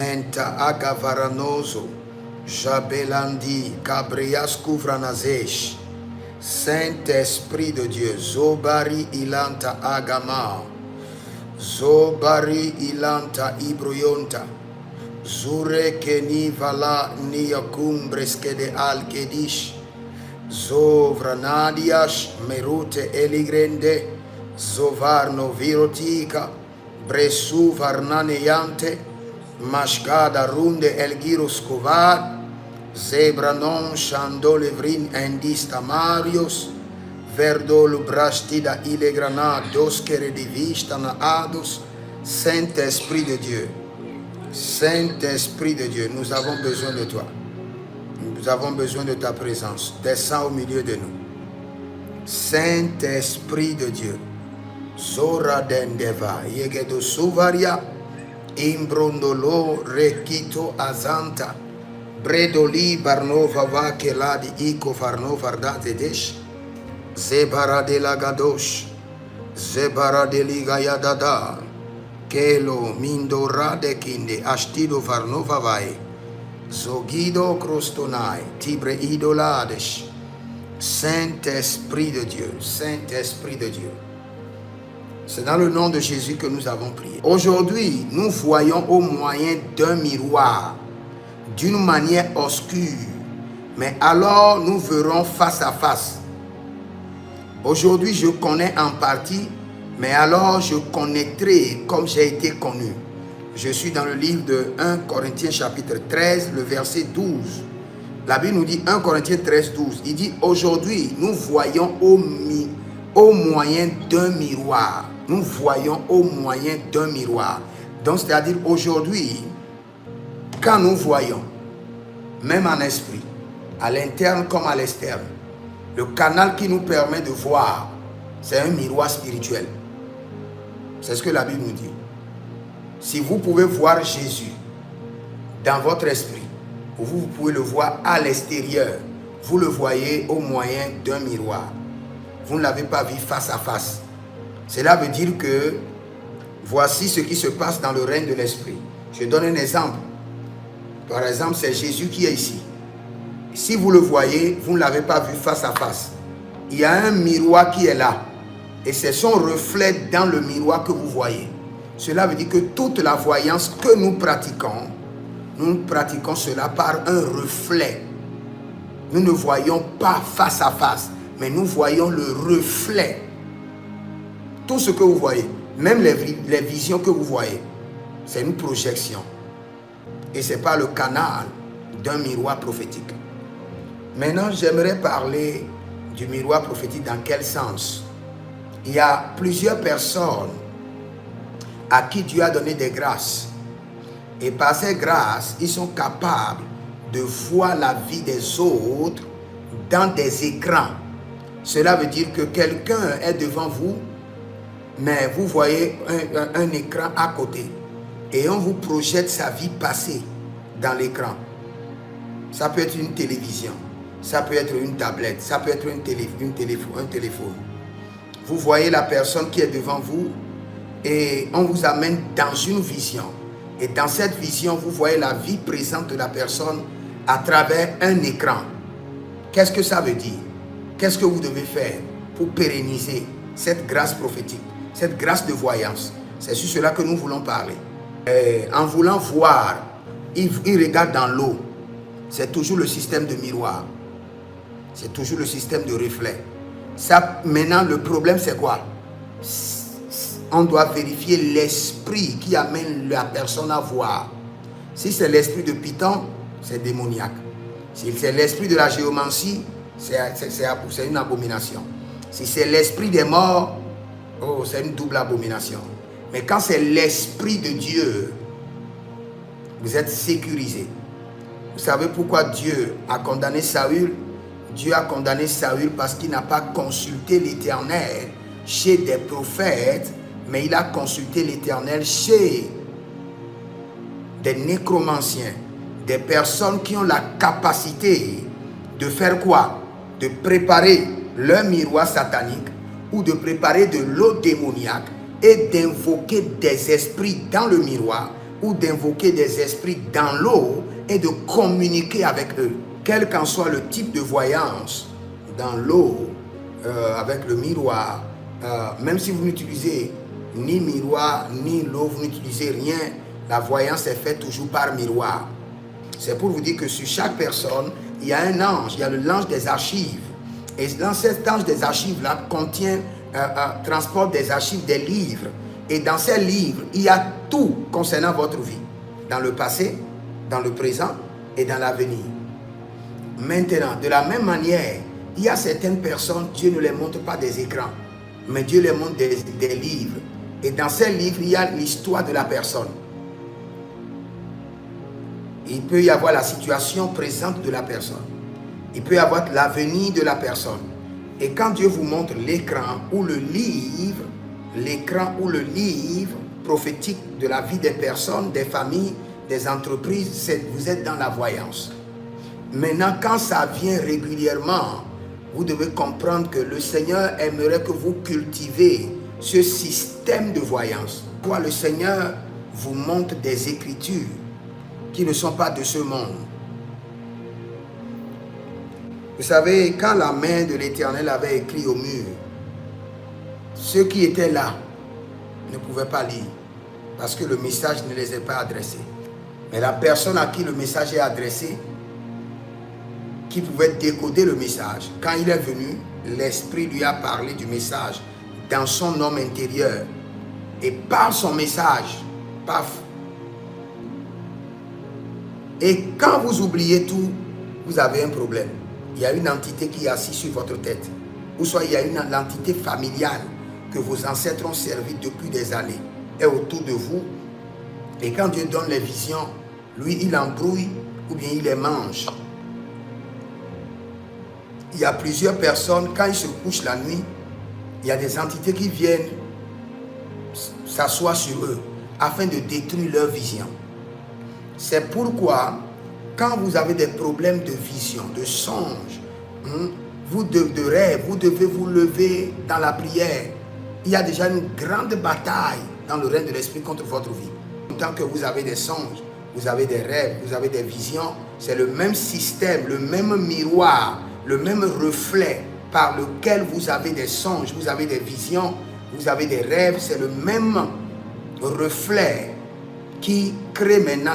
Menta agavaranoso, Jabelandi, Cabrias Couvranazèche. Saint-Esprit de Dieu, Zobari Ilanta Agama, Zobari Ilanta Ibroyonta, Zure Keni Vala Niacumbreske de Alkedish, Zovranadiash, Merute Eligrende, Zovarno Virotika, Bresu Varnaneante, Mashkada Runde Elgiros Kovad, Zebranon Chandolevrin Indista Marios, Verdolo Brastida Ilegrana, Doskere de Vistana Ados. Saint-Esprit de Dieu, Saint-Esprit de Dieu, nous avons besoin de toi. Nous avons besoin de ta présence. Descends au milieu de nous. Saint-Esprit de Dieu, Zora Dendeva, Yegedo Suvaria, Imbrondolo Rekito Azanta, Bredoli Barnova Vakeladi Iko Farno Varda Zedesh, Zebara de la Gadosh, Zebara de Ligayadada, Kelo Mindora de Kinde, Ashtido Varnova Vae, Zogido Krostonai, Tibre Idolades. Saint-Esprit de Dieu, Saint-Esprit de Dieu. C'est dans le nom de Jésus que nous avons prié. Aujourd'hui, nous voyons au moyen d'un miroir, d'une manière obscure, mais alors nous verrons face à face. Aujourd'hui, je connais en partie, mais alors je connaîtrai comme j'ai été connu. Je suis dans le livre de 1 Corinthiens chapitre 13, le verset 12. La Bible nous dit 1 Corinthiens 13, 12. Il dit, aujourd'hui, nous voyons au moyen d'un miroir. Nous voyons au moyen d'un miroir. Donc, c'est-à-dire aujourd'hui, quand nous voyons, même en esprit, à l'interne comme à l'externe, le canal qui nous permet de voir, c'est un miroir spirituel. C'est ce que la Bible nous dit. Si vous pouvez voir Jésus dans votre esprit, vous pouvez le voir à l'extérieur. Vous le voyez au moyen d'un miroir. Vous ne l'avez pas vu face à face. Cela veut dire que voici ce qui se passe dans le règne de l'esprit. Je donne un exemple. Par exemple, c'est Jésus qui est ici. Si vous le voyez, vous ne l'avez pas vu face à face. Il y a un miroir qui est là. Et c'est son reflet dans le miroir que vous voyez. Cela veut dire que toute la voyance que nous pratiquons cela par un reflet. Nous ne voyons pas face à face, mais nous voyons le reflet. Tout ce que vous voyez, même les visions que vous voyez, c'est une projection. Et ce n'est pas le canal d'un miroir prophétique. Maintenant, j'aimerais parler du miroir prophétique. Dans quel sens? Il y a plusieurs personnes à qui Dieu a donné des grâces. Et par ces grâces, ils sont capables de voir la vie des autres dans des écrans. Cela veut dire que quelqu'un est devant vous, mais vous voyez un écran à côté. Et on vous projette sa vie passée dans l'écran. Ça peut être une télévision, ça peut être une tablette, ça peut être un téléphone. Vous voyez la personne qui est devant vous et on vous amène dans une vision. Et dans cette vision, vous voyez la vie présente de la personne à travers un écran. Qu'est-ce que ça veut dire? Qu'est-ce que vous devez faire pour pérenniser cette grâce prophétique, cette grâce de voyance? C'est sur cela que nous voulons parler. En voulant voir, il regarde dans l'eau. C'est toujours le système de miroir. C'est toujours le système de reflet. Ça, maintenant, le problème, c'est quoi? On doit vérifier l'esprit qui amène la personne à voir. Si c'est l'esprit de Python, c'est démoniaque. Si c'est l'esprit de la géomancie, c'est une abomination. Si c'est l'esprit des morts, oh, c'est une double abomination. Mais quand c'est l'esprit de Dieu, vous êtes sécurisé. Vous savez pourquoi Dieu a condamné Saül? Dieu a condamné Saül parce qu'il n'a pas consulté l'Éternel chez des prophètes, mais il a consulté l'Éternel chez des nécromanciens, des personnes qui ont la capacité de faire quoi? De préparer leur miroir satanique ou de préparer de l'eau démoniaque et d'invoquer des esprits dans le miroir ou d'invoquer des esprits dans l'eau et de communiquer avec eux. Quel qu'en soit le type de voyance, dans l'eau, avec le miroir, même si vous n'utilisez ni miroir, ni l'eau, vous n'utilisez rien, la voyance est faite toujours par miroir. C'est pour vous dire que sur chaque personne, il y a un ange, il y a l'ange des archives. Et dans cet ange des archives-là contient, transporte des archives, des livres. Et dans ces livres, il y a tout concernant votre vie. Dans le passé, dans le présent et dans l'avenir. Maintenant, de la même manière, il y a certaines personnes, Dieu ne les montre pas des écrans, mais Dieu les montre des livres. Et dans ces livres, il y a l'histoire de la personne. Il peut y avoir la situation présente de la personne. Il peut y avoir l'avenir de la personne. Et quand Dieu vous montre l'écran ou le livre, prophétique de la vie des personnes, des familles, des entreprises, vous êtes dans la voyance. Maintenant, quand ça vient régulièrement, vous devez comprendre que le Seigneur aimerait que vous cultivez ce système de voyance. Pourquoi le Seigneur vous montre des écritures qui ne sont pas de ce monde. Vous savez, quand la main de l'Éternel avait écrit au mur, ceux qui étaient là ne pouvaient pas lire parce que le message ne les est pas adressé. Mais la personne à qui le message est adressé, qui pouvait décoder le message, quand il est venu, l'Esprit lui a parlé du message dans son homme intérieur. Et par son message, paf. Et quand vous oubliez tout, vous avez un problème. Il y a une entité qui est assise sur votre tête. Ou soit il y a une entité familiale que vos ancêtres ont servi depuis des années, est autour de vous. Et quand Dieu donne les visions, lui, il embrouille ou bien il les mange. Il y a plusieurs personnes, quand ils se couchent la nuit, il y a des entités qui viennent s'asseoir sur eux afin de détruire leur vision. C'est pourquoi, quand vous avez des problèmes de vision, de songe, de rêve, vous devez vous lever dans la prière. Il y a déjà une grande bataille dans le règne de l'esprit contre votre vie. Tant que vous avez des songes, vous avez des rêves, vous avez des visions, c'est le même système, le même miroir, le même reflet par lequel vous avez des songes, vous avez des visions, vous avez des rêves, c'est le même reflet qui crée maintenant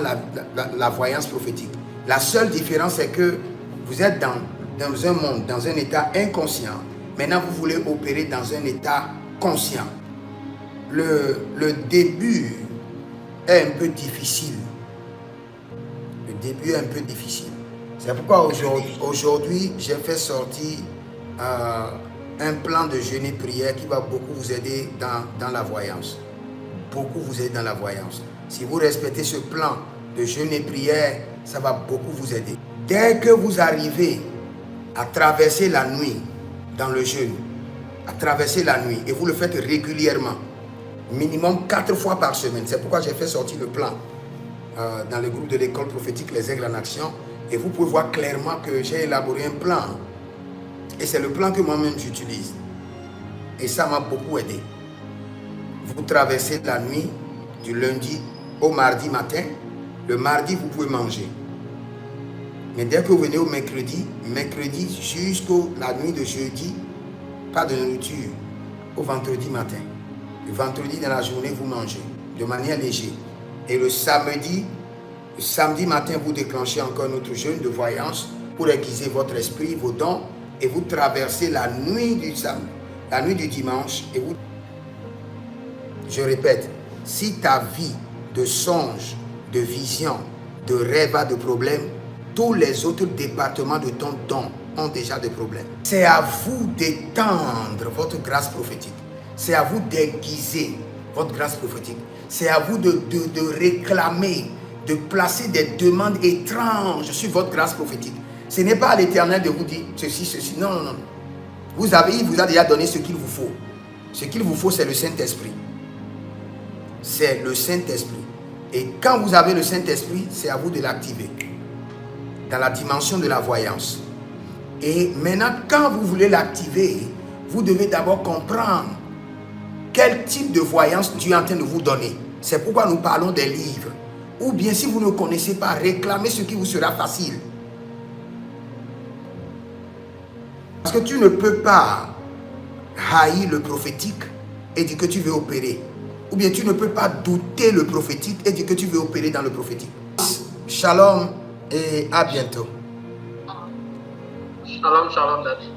la voyance prophétique. La seule différence, c'est que vous êtes dans un monde, dans un état inconscient. Maintenant, vous voulez opérer dans un état conscient. Le début est un peu difficile. Le début est un peu difficile. C'est pourquoi aujourd'hui, j'ai fait sortir un plan de jeûne et prière qui va beaucoup vous aider dans la voyance. Beaucoup vous aider dans la voyance. Si vous respectez ce plan de jeûne et prière, ça va beaucoup vous aider. Dès que vous arrivez à traverser la nuit dans le jeûne, à traverser la nuit, et vous le faites régulièrement, minimum 4 fois par semaine. C'est pourquoi j'ai fait sortir le plan dans le groupe de l'école prophétique Les Aigles en Action. Et vous pouvez voir clairement que j'ai élaboré un plan. Et c'est le plan que moi-même j'utilise. Et ça m'a beaucoup aidé. Vous traversez la nuit du lundi au mardi matin. Le mardi, vous pouvez manger. Mais dès que vous venez au mercredi jusqu'à la nuit de jeudi, pas de nourriture. Au vendredi matin. Le vendredi dans la journée, vous mangez de manière légère. Et le samedi matin, vous déclenchez encore notre jeûne de voyance pour aiguiser votre esprit, vos dons, et vous traversez la nuit du samedi, la nuit du dimanche, et vous... Je répète, si ta vie de songe, de vision, de rêve a de problèmes, tous les autres départements de ton don ont déjà des problèmes. C'est à vous d'étendre votre grâce prophétique. C'est à vous d'aiguiser votre grâce prophétique. C'est à vous de réclamer, de placer des demandes étranges sur votre grâce prophétique. Ce n'est pas à l'Éternel de vous dire ceci, ceci. Non, non, non. Il vous a déjà donné ce qu'il vous faut. Ce qu'il vous faut, c'est le Saint-Esprit. C'est le Saint-Esprit. Et quand vous avez le Saint-Esprit, c'est à vous de l'activer dans la dimension de la voyance. Et maintenant, quand vous voulez l'activer, vous devez d'abord comprendre quel type de voyance Dieu est en train de vous donner. C'est pourquoi nous parlons des livres. Ou bien si vous ne connaissez pas, réclamez ce qui vous sera facile. Parce que tu ne peux pas haïr le prophétique et dire que tu veux opérer. Ou bien tu ne peux pas douter le prophétique et dire que tu veux opérer dans le prophétique. Shalom et à bientôt. Shalom, shalom, Daddy.